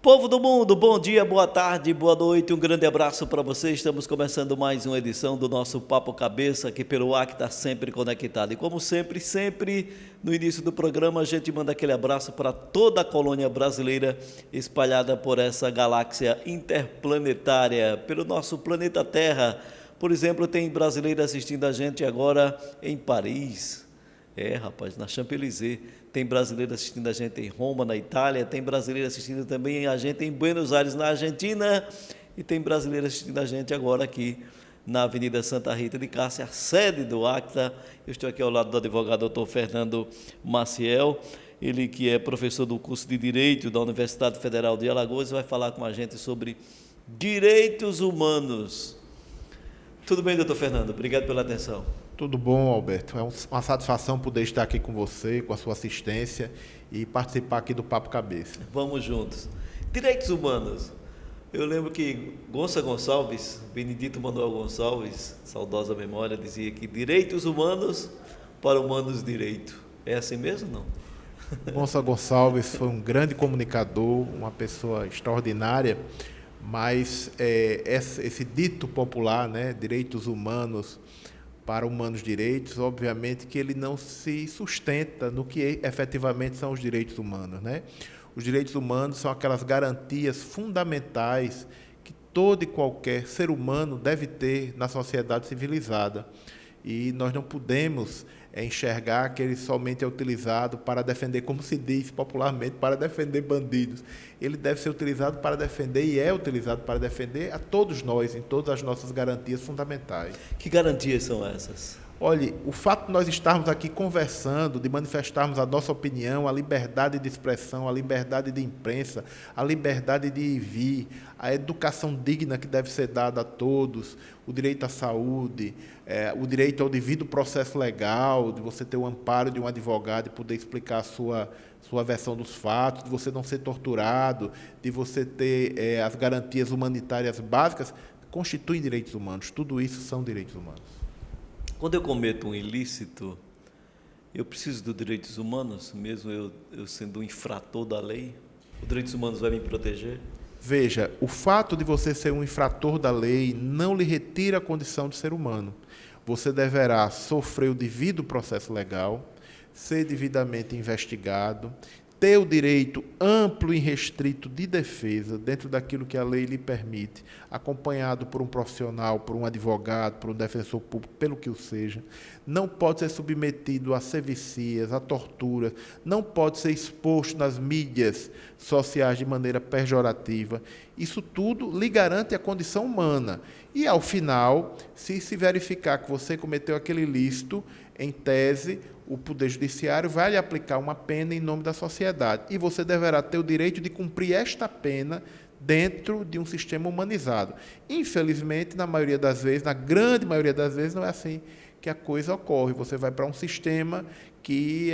Povo do mundo, bom dia, boa tarde, boa noite, um grande abraço para vocês. Estamos começando mais uma edição do nosso Papo Cabeça, aqui pelo ar que está sempre conectado. E como sempre no início do programa a gente manda aquele abraço para toda a colônia brasileira espalhada por essa galáxia interplanetária, pelo nosso planeta Terra. Por exemplo, tem brasileiro assistindo a gente agora em Paris. Rapaz, na Champs-Élysées. Tem brasileiro assistindo a gente em Roma, na Itália. Tem brasileiro assistindo também a gente em Buenos Aires, na Argentina. E tem brasileiro assistindo a gente agora aqui na Avenida Santa Rita de Cássia, a sede do ACTA. Eu estou aqui ao lado do advogado Dr. Fernando Maciel, ele que é professor do curso de Direito da Universidade Federal de Alagoas, vai falar com a gente sobre direitos humanos. Tudo bem, doutor Fernando? Obrigado pela atenção. Tudo bom, Alberto. É uma satisfação poder estar aqui com você, com a sua assistência e participar aqui do Papo Cabeça. Vamos juntos. Direitos humanos. Eu lembro que Gonçalves, Benedito Manuel Gonçalves, saudosa memória, dizia que direitos humanos para humanos direito. É assim mesmo, não? Gonçalves foi um grande comunicador, uma pessoa extraordinária, mas esse dito popular, né, direitos humanos para humanos direitos, obviamente que ele não se sustenta no que efetivamente são os direitos humanos, né? Os direitos humanos são aquelas garantias fundamentais que todo e qualquer ser humano deve ter na sociedade civilizada. E nós não podemos enxergar que ele somente é utilizado para defender, como se diz popularmente, para defender bandidos. Ele deve ser utilizado para defender e é utilizado para defender a todos nós, em todas as nossas garantias fundamentais. Que garantias são essas? Olhe, o fato de nós estarmos aqui conversando, de manifestarmos a nossa opinião, a liberdade de expressão, a liberdade de imprensa, a liberdade de ir e vir, a educação digna que deve ser dada a todos, o direito à saúde, o direito ao devido processo legal, de você ter o amparo de um advogado e poder explicar a sua versão dos fatos, de você não ser torturado, de você ter as garantias humanitárias básicas, constituem direitos humanos. Tudo isso são direitos humanos. Quando eu cometo um ilícito, eu preciso dos direitos humanos, mesmo eu sendo um infrator da lei? Os direitos humanos vai me proteger? Veja, o fato de você ser um infrator da lei não lhe retira a condição de ser humano. Você deverá sofrer o devido processo legal, ser devidamente investigado, ter o direito amplo e restrito de defesa dentro daquilo que a lei lhe permite, acompanhado por um profissional, por um advogado, por um defensor público, pelo que o seja. Não pode ser submetido a servicias, a torturas, não pode ser exposto nas mídias sociais de maneira pejorativa. Isso tudo lhe garante a condição humana. E, ao final, se verificar que você cometeu aquele ilícito, em tese, o Poder Judiciário vai lhe aplicar uma pena em nome da sociedade. E você deverá ter o direito de cumprir esta pena dentro de um sistema humanizado. Infelizmente, na maioria das vezes, na grande maioria das vezes, não é assim que a coisa ocorre. Você vai para um sistema que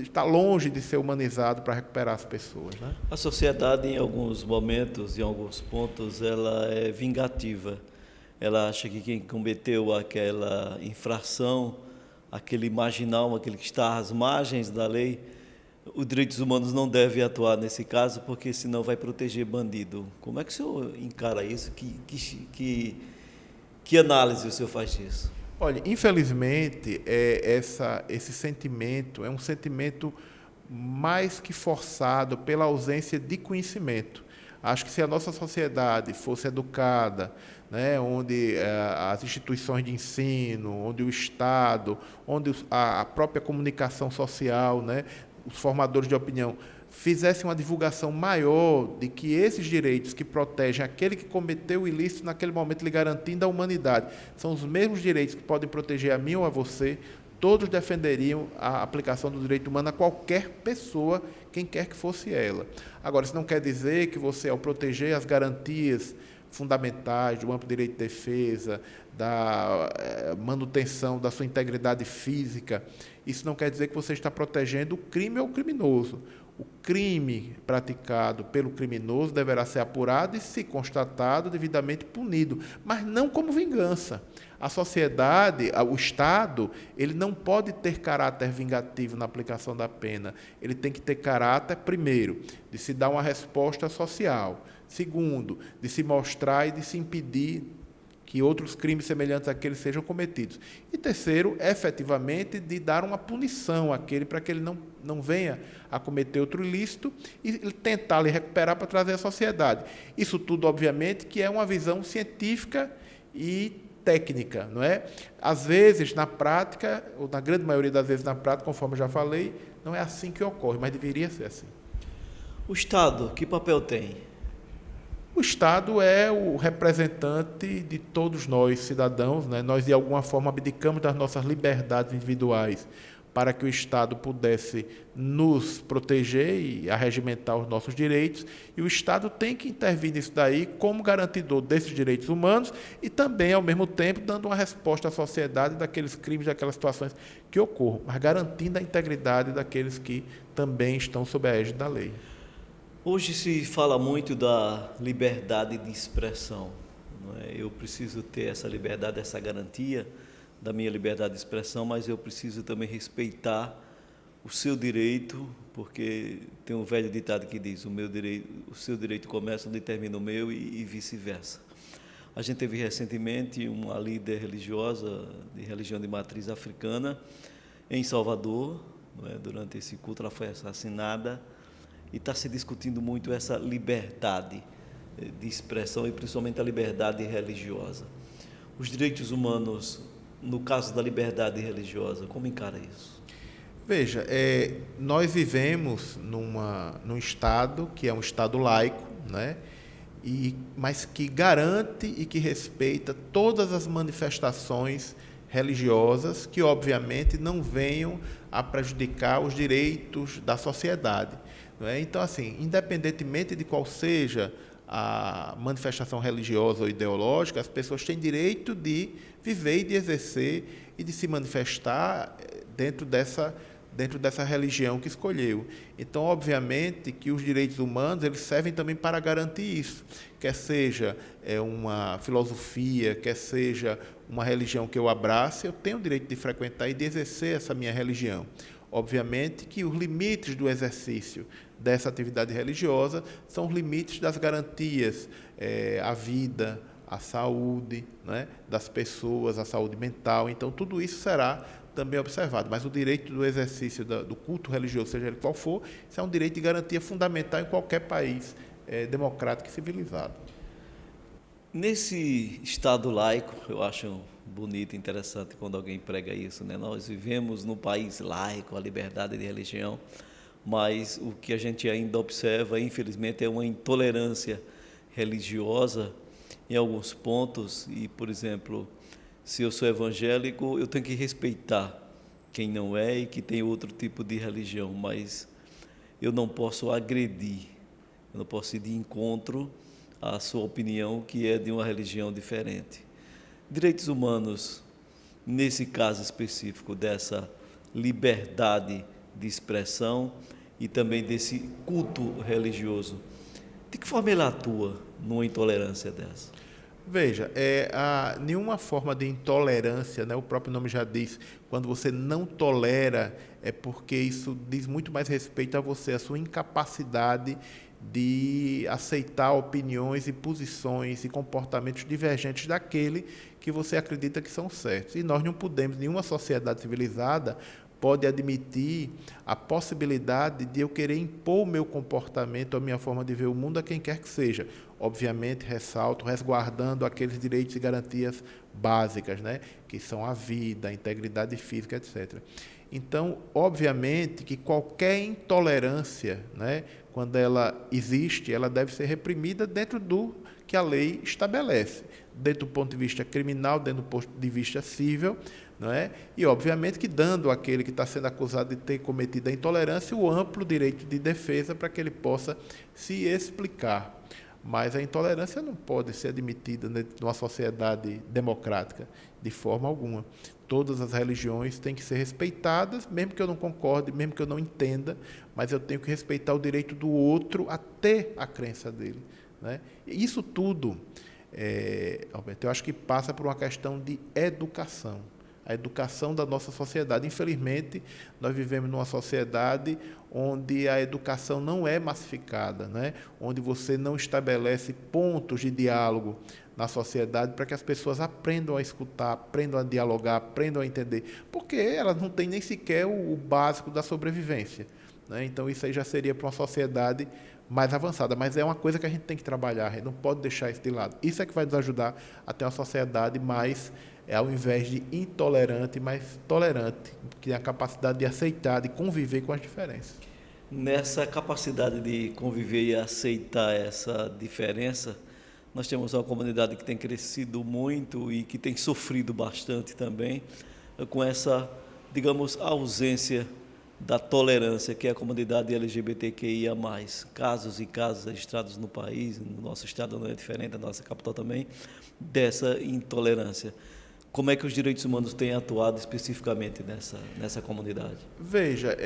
está longe de ser humanizado para recuperar as pessoas, né? A sociedade, em alguns momentos, em alguns pontos, ela é vingativa. Ela acha que quem cometeu aquela infração, aquele marginal, aquele que está às margens da lei, os direitos humanos não devem atuar nesse caso, porque senão vai proteger bandido. Como é que o senhor encara isso? Que análise o senhor faz disso? Olha, infelizmente, esse sentimento é um sentimento mais que forçado pela ausência de conhecimento. Acho que se a nossa sociedade fosse educada, né, onde as instituições de ensino, onde o Estado, onde a própria comunicação social, né, os formadores de opinião, fizessem uma divulgação maior de que esses direitos que protegem aquele que cometeu o ilícito naquele momento, lhe garantindo a humanidade, são os mesmos direitos que podem proteger a mim ou a você, todos defenderiam a aplicação do direito humano a qualquer pessoa, quem quer que fosse ela. Agora, isso não quer dizer que você, ao proteger as garantias fundamentais do amplo direito de defesa, da manutenção da sua integridade física, isso não quer dizer que você está protegendo o crime ou o criminoso. O crime praticado pelo criminoso deverá ser apurado e, se constatado, devidamente punido, mas não como vingança. A sociedade, o Estado, ele não pode ter caráter vingativo na aplicação da pena. Ele tem que ter caráter, primeiro, de se dar uma resposta social. Segundo, de se mostrar e de se impedir que outros crimes semelhantes àqueles sejam cometidos. E terceiro, efetivamente, de dar uma punição àquele para que ele não venha a cometer outro ilícito e tentar lhe recuperar para trazer à sociedade. Isso tudo, obviamente, que é uma visão científica e técnica, não é? Às vezes, na prática, ou na grande maioria das vezes na prática, conforme eu já falei, não é assim que ocorre, mas deveria ser assim. O Estado, que papel tem? O Estado é o representante de todos nós, cidadãos, né? Nós, de alguma forma, abdicamos das nossas liberdades individuais para que o Estado pudesse nos proteger e arregimentar os nossos direitos, e o Estado tem que intervir nisso daí como garantidor desses direitos humanos e também, ao mesmo tempo, dando uma resposta à sociedade daqueles crimes, daquelas situações que ocorram, mas garantindo a integridade daqueles que também estão sob a égide da lei. Hoje se fala muito da liberdade de expressão, não é? Eu preciso ter essa liberdade, essa garantia da minha liberdade de expressão, mas eu preciso também respeitar o seu direito, porque tem um velho ditado que diz: o seu direito começa onde termina o meu e vice-versa. A gente teve recentemente uma líder religiosa de religião de matriz africana em Salvador, não é? Durante esse culto ela foi assassinada. E está se discutindo muito essa liberdade de expressão e principalmente a liberdade religiosa. Os direitos humanos, no caso da liberdade religiosa, como encara isso? Veja, nós vivemos num Estado que é um Estado laico, né? Mas que garante e que respeita todas as manifestações religiosas que, obviamente, não venham a prejudicar os direitos da sociedade. Não é? Então, assim, independentemente de qual seja a manifestação religiosa ou ideológica, as pessoas têm direito de viver e de exercer e de se manifestar dentro dessa religião que escolheu. Então, obviamente, que os direitos humanos eles servem também para garantir isso, quer seja uma filosofia, quer seja uma religião que eu abrace, eu tenho o direito de frequentar e de exercer essa minha religião. Obviamente que os limites do exercício dessa atividade religiosa são os limites das garantias à vida, à saúde, né, das pessoas, à saúde mental. Então, tudo isso será também observado. Mas o direito do exercício do culto religioso, seja ele qual for, isso é um direito de garantia fundamental em qualquer país democrático e civilizado. Nesse Estado laico, eu acho bonito e interessante quando alguém prega isso, né? Nós vivemos num país laico, a liberdade de religião, mas o que a gente ainda observa, infelizmente, é uma intolerância religiosa em alguns pontos. E, por exemplo, se eu sou evangélico, eu tenho que respeitar quem não é e que tem outro tipo de religião, mas eu não posso agredir, eu não posso ir de encontro à sua opinião, que é de uma religião diferente. Direitos humanos, nesse caso específico dessa liberdade de expressão e também desse culto religioso, de que forma ele atua numa intolerância dessa? Veja, nenhuma forma de intolerância, né, o próprio nome já diz, quando você não tolera, é porque isso diz muito mais respeito a você, a sua incapacidade de aceitar opiniões e posições e comportamentos divergentes daquele que você acredita que são certos. E nós não podemos, nenhuma sociedade civilizada pode admitir a possibilidade de eu querer impor o meu comportamento, a minha forma de ver o mundo a quem quer que seja. Obviamente, ressalto, resguardando aqueles direitos e garantias básicas, né, que são a vida, a integridade física, etc. Então, obviamente que qualquer intolerância, né, quando ela existe, ela deve ser reprimida dentro do que a lei estabelece, dentro do ponto de vista criminal, dentro do ponto de vista civil, não é? E, obviamente, que dando àquele que está sendo acusado de ter cometido a intolerância o amplo direito de defesa para que ele possa se explicar. Mas a intolerância não pode ser admitida numa sociedade democrática, de forma alguma. Todas as religiões têm que ser respeitadas, mesmo que eu não concorde, mesmo que eu não entenda, mas eu tenho que respeitar o direito do outro a ter a crença dele, né? Isso tudo Alberto, eu acho que passa por uma questão de educação. A educação da nossa sociedade. Infelizmente, nós vivemos numa sociedade onde a educação não é massificada, né? Onde você não estabelece pontos de diálogo na sociedade para que as pessoas aprendam a escutar, aprendam a dialogar, aprendam a entender, porque elas não têm nem sequer o básico da sobrevivência, né? Então, isso aí já seria para uma sociedade mais avançada, mas é uma coisa que a gente tem que trabalhar, a gente não pode deixar isso de lado. Isso é que vai nos ajudar a ter uma sociedade mais, ao invés de intolerante, mais tolerante, que tem a capacidade de aceitar, de conviver com as diferenças. Nessa capacidade de conviver e aceitar essa diferença, nós temos uma comunidade que tem crescido muito e que tem sofrido bastante também com essa, digamos, ausência da tolerância, que é a comunidade LGBTQIA+. Casos e casos registrados no país, no nosso estado não é diferente, na nossa capital também, dessa intolerância. Como é que os direitos humanos têm atuado especificamente nessa comunidade? Veja,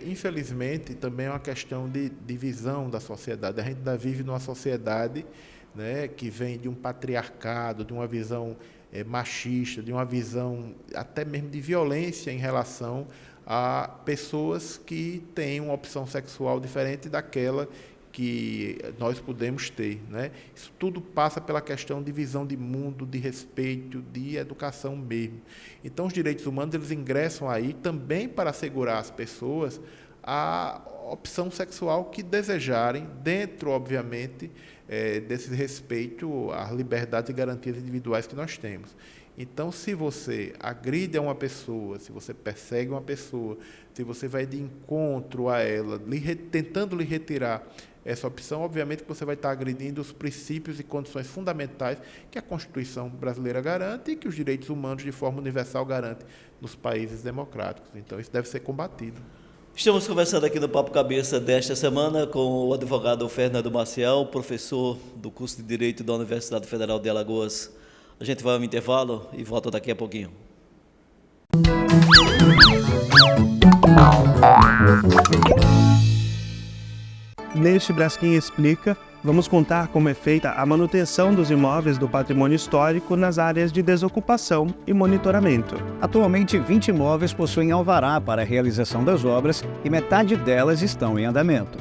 infelizmente, também é uma questão de visão da sociedade. A gente ainda vive numa sociedade, né, que vem de um patriarcado, de uma visão machista, de uma visão até mesmo de violência em relação a pessoas que têm uma opção sexual diferente daquela que nós podemos ter, né? Isso tudo passa pela questão de visão de mundo, de respeito, de educação mesmo. Então, os direitos humanos eles ingressam aí também para assegurar às pessoas a opção sexual que desejarem, dentro, obviamente, desse respeito às liberdades e garantias individuais que nós temos. Então, se você agride a uma pessoa, se você persegue uma pessoa, se você vai de encontro a ela, tentando lhe retirar essa opção, obviamente que você vai estar agredindo os princípios e condições fundamentais que a Constituição brasileira garante e que os direitos humanos, de forma universal, garantem nos países democráticos. Então, isso deve ser combatido. Estamos conversando aqui no Papo Cabeça desta semana com o advogado Fernando Maciel, professor do curso de Direito da Universidade Federal de Alagoas. A gente vai ao intervalo e volta daqui a pouquinho. Neste Braskem Explica, vamos contar como é feita a manutenção dos imóveis do patrimônio histórico nas áreas de desocupação e monitoramento. Atualmente, 20 imóveis possuem alvará para a realização das obras e metade delas estão em andamento.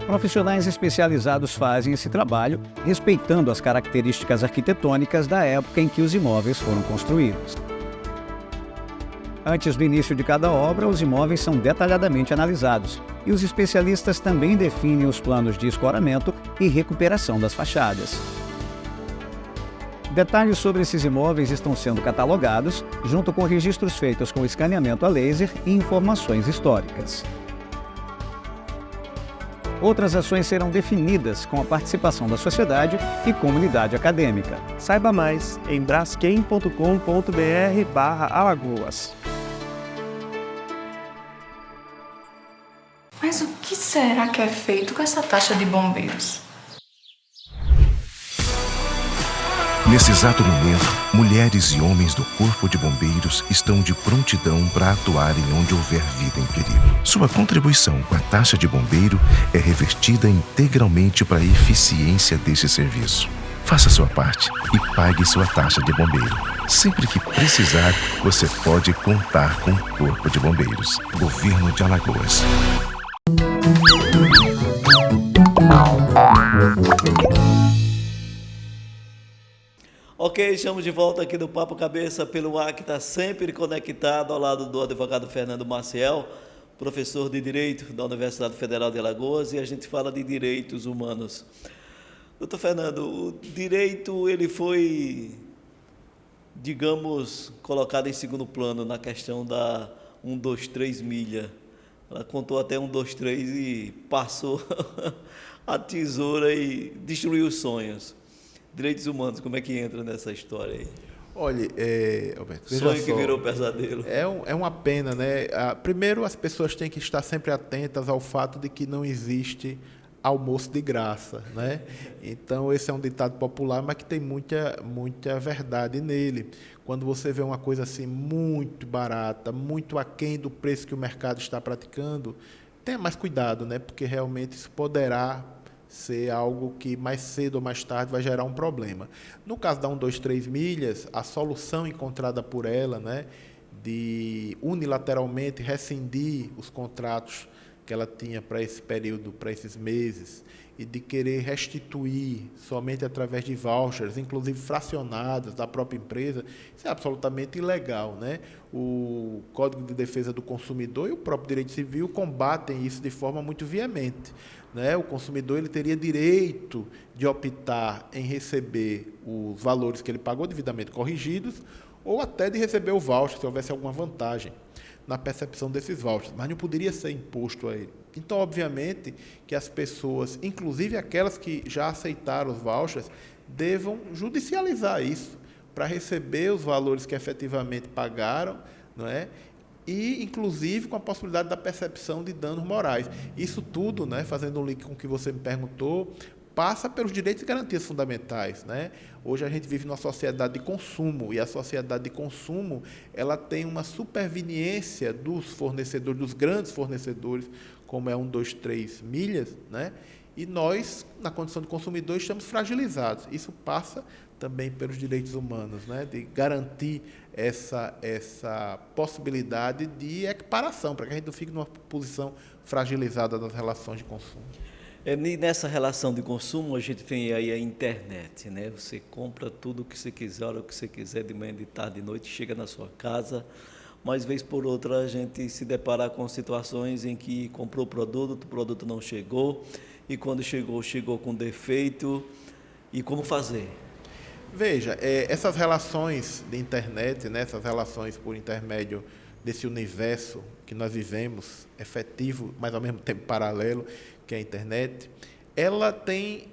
Profissionais especializados fazem esse trabalho, respeitando as características arquitetônicas da época em que os imóveis foram construídos. Antes do início de cada obra, os imóveis são detalhadamente analisados e os especialistas também definem os planos de escoramento e recuperação das fachadas. Detalhes sobre esses imóveis estão sendo catalogados, junto com registros feitos com escaneamento a laser e informações históricas. Outras ações serão definidas com a participação da sociedade e comunidade acadêmica. Saiba mais em braskem.com.br/Alagoas. Mas o que será que é feito com essa taxa de bombeiros? Nesse exato momento, mulheres e homens do Corpo de Bombeiros estão de prontidão para atuarem onde houver vida em perigo. Sua contribuição com a taxa de bombeiro é revertida integralmente para a eficiência desse serviço. Faça sua parte e pague sua taxa de bombeiro. Sempre que precisar, você pode contar com o Corpo de Bombeiros. Governo de Alagoas. Ok, estamos de volta aqui no Papo Cabeça pelo ar, que está sempre conectado ao lado do advogado Fernando Maciel, professor de Direito da Universidade Federal de Alagoas, e a gente fala de direitos humanos. Doutor Fernando, o direito ele foi, digamos, colocado em segundo plano na questão da 123 milha. Ela contou até 123 e passou a tesoura e destruiu os sonhos. Direitos humanos, como é que entra nessa história aí? Olha, Alberto, veja Sonho que só, virou pesadelo. É uma pena, né? Primeiro, as pessoas têm que estar sempre atentas ao fato de que não existe almoço de graça, né? Então, esse é um ditado popular, mas que tem muita verdade nele. Quando você vê uma coisa assim muito barata, muito aquém do preço que o mercado está praticando, tenha mais cuidado, né? Porque realmente isso poderá ser algo que mais cedo ou mais tarde vai gerar um problema. No caso da 123 milhas, a solução encontrada por ela, né, de unilateralmente rescindir os contratos que ela tinha para esse período, para esses meses, e de querer restituir somente através de vouchers, inclusive fracionados da própria empresa, isso é absolutamente ilegal, né? O Código de Defesa do Consumidor e o próprio Direito Civil combatem isso de forma muito veemente, né? O consumidor ele teria direito de optar em receber os valores que ele pagou devidamente corrigidos, ou até de receber o voucher, se houvesse alguma vantagem na percepção desses vouchers, mas não poderia ser imposto a ele. Então, obviamente, que as pessoas, inclusive aquelas que já aceitaram os vouchers, devam judicializar isso para receber os valores que efetivamente pagaram, não é? E, inclusive, com a possibilidade da percepção de danos morais. Isso tudo, né, fazendo um link com o que você me perguntou, passa pelos direitos e garantias fundamentais, né? Hoje a gente vive numa sociedade de consumo, e a sociedade de consumo ela tem uma superveniência dos fornecedores, dos grandes fornecedores, como é 123 milhas, né? E nós, na condição de consumidor, estamos fragilizados. Isso passa também pelos direitos humanos, né? De garantir essa possibilidade de equiparação, para que a gente não fique numa posição fragilizada das relações de consumo. Nessa relação de consumo, a gente tem aí a internet, né? Você compra tudo o que você quiser, a hora que você quiser, de manhã, de tarde, de noite, chega na sua casa, mas vez por outra a gente se deparar com situações em que comprou o produto não chegou, e quando chegou, chegou com defeito, e como fazer? Veja, essas relações de internet, né, essas relações por intermédio desse universo que nós vivemos, efetivo, mas ao mesmo tempo paralelo, que é a internet, ela tem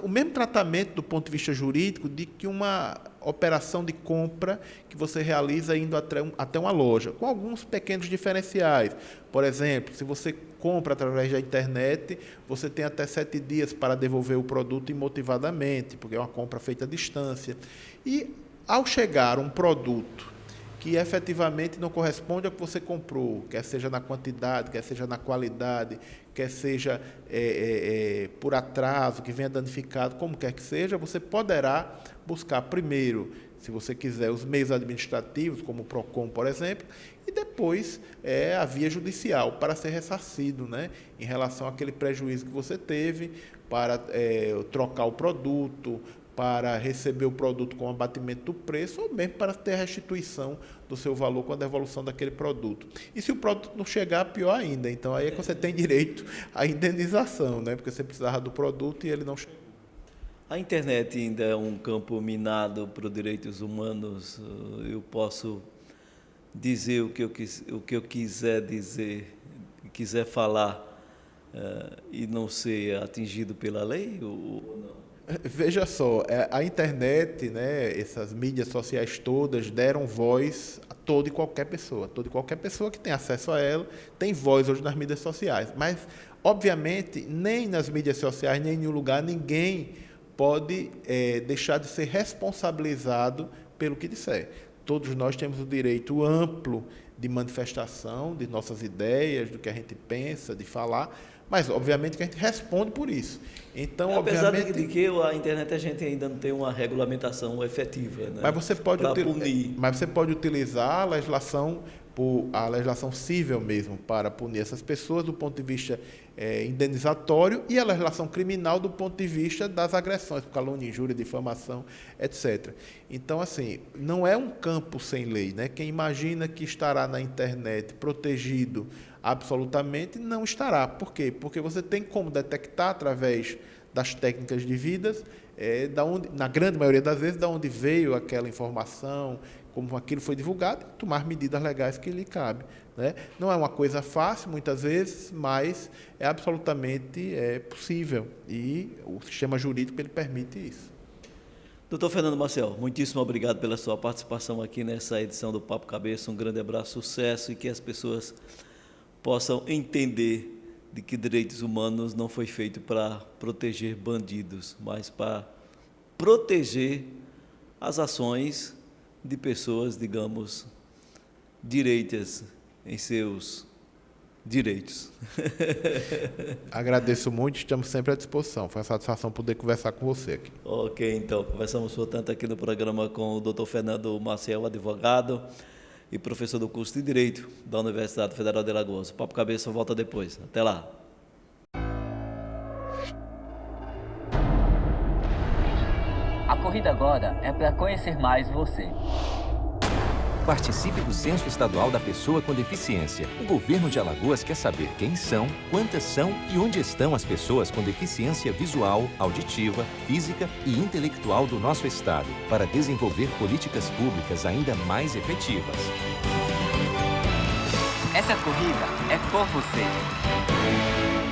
o mesmo tratamento do ponto de vista jurídico de que uma operação de compra que você realiza indo até uma loja, com alguns pequenos diferenciais. Por exemplo, se você compra através da internet, você tem até 7 dias para devolver o produto imotivadamente, porque é uma compra feita à distância. E, ao chegar um produto que efetivamente não corresponde ao que você comprou, quer seja na quantidade, quer seja na qualidade, quer seja por atraso, que venha danificado, como quer que seja, você poderá buscar primeiro, se você quiser, os meios administrativos, como o PROCON, por exemplo, e depois a via judicial para ser ressarcido, né, em relação àquele prejuízo que você teve, para trocar o produto, para receber o produto com abatimento do preço, ou mesmo para ter a restituição do seu valor com a devolução daquele produto. E se o produto não chegar, pior ainda. Então, aí é que você tem direito à indenização, né? Porque você precisava do produto e ele não chegou. A internet ainda é um campo minado para os direitos humanos. Eu posso dizer o que eu quiser dizer, quiser falar, e não ser atingido pela lei ou não? Veja só, a internet, né, essas mídias sociais todas deram voz a toda e qualquer pessoa. Toda e qualquer pessoa que tem acesso a ela tem voz hoje nas mídias sociais. Mas, obviamente, nem nas mídias sociais, nem em nenhum lugar, ninguém pode deixar de ser responsabilizado pelo que disser. Todos nós temos o direito amplo de manifestação de nossas ideias, do que a gente pensa, de falar, mas, obviamente, que a gente responde por isso. Então, apesar obviamente, de que a internet a gente ainda não tem uma regulamentação efetiva, né? Mas você pode punir. Mas você pode utilizar a legislação civil mesmo para punir essas pessoas do ponto de vista indenizatório, e a legislação criminal do ponto de vista das agressões, por calúnia, injúria, difamação, etc. Então, assim, não é um campo sem lei, né? Quem imagina que estará na internet protegido absolutamente não estará. Por quê? Porque você tem como detectar através das técnicas devidas, na grande maioria das vezes, de onde veio aquela informação, como aquilo foi divulgado, e tomar medidas legais que lhe cabem, né? Não é uma coisa fácil, muitas vezes, mas é absolutamente possível, e o sistema jurídico ele permite isso. Doutor Fernando Marcel, muitíssimo obrigado pela sua participação aqui nessa edição do Papo Cabeça. Um grande abraço, sucesso, e que as pessoas possam entender de que direitos humanos não foi feito para proteger bandidos, mas para proteger as ações de pessoas, digamos, direitas em seus direitos. Agradeço muito, estamos sempre à disposição. Foi uma satisfação poder conversar com você aqui. Ok, então, conversamos, portanto, aqui no programa com o Dr. Fernando Maciel, advogado e professor do curso de Direito da Universidade Federal de Alagoas. O Papo Cabeça volta depois. Até lá. A corrida agora é para conhecer mais você. Participe do Censo Estadual da Pessoa com Deficiência. O governo de Alagoas quer saber quem são, quantas são e onde estão as pessoas com deficiência visual, auditiva, física e intelectual do nosso estado, para desenvolver políticas públicas ainda mais efetivas. Essa corrida é por você.